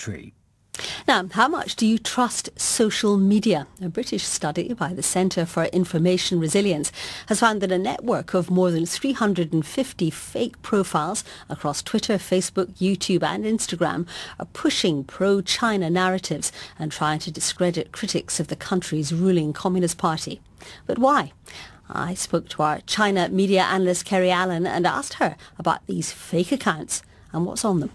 tree. Now, how much do you trust social media? A British study by the Centre for Information Resilience has found that a network of more than 350 fake profiles across Twitter, Facebook, YouTube and Instagram are pushing pro-China narratives and trying to discredit critics of the country's ruling Communist Party. But why? I spoke to our China media analyst Kerry Allen and asked her about these fake accounts and what's on them.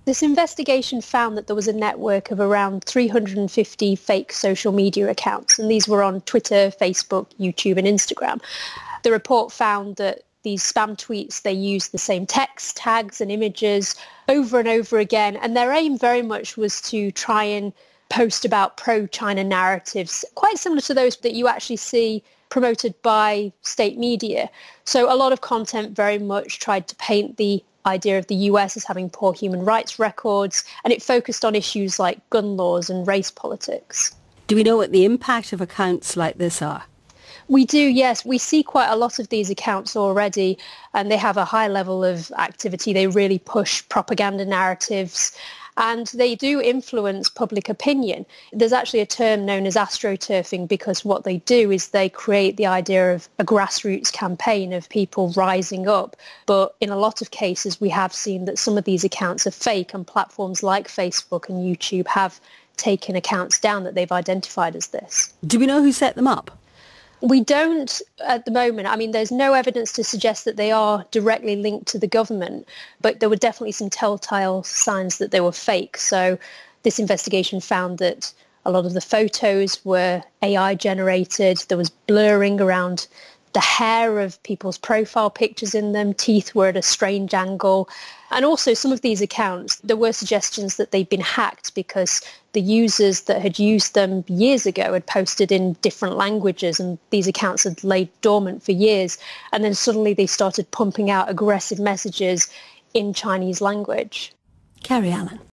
This investigation found that there was a network of around 350 fake social media accounts, and these were on Twitter, Facebook, YouTube and Instagram. The report found that these spam tweets, they used the same text, tags and images over and over again, and their aim very much was to try and post about pro-China narratives, quite similar to those that you actually see promoted by state media. So a lot of content very much tried to paint the idea of the US as having poor human rights records, and it focused on issues like gun laws and race politics. Do we know what the impact of accounts like this are? We do, yes. We see quite a lot of these accounts already, and they have a high level of activity. They really push propaganda narratives, and they do influence public opinion. There's actually a term known as astroturfing, because what they do is they create the idea of a grassroots campaign of people rising up. But in a lot of cases, we have seen that some of these accounts are fake, and platforms like Facebook and YouTube have taken accounts down that they've identified as this. Do we know who set them up? We don't at the moment. I mean, there's no evidence to suggest that they are directly linked to the government, but there were definitely some telltale signs that they were fake. So this investigation found that a lot of the photos were AI generated. There was blurring around the hair of people's profile pictures in them. Teeth were at a strange angle. And also some of these accounts, there were suggestions that they'd been hacked because the users that had used them years ago had posted in different languages, and these accounts had laid dormant for years. And then suddenly they started pumping out aggressive messages in Chinese language. Kerry Allen.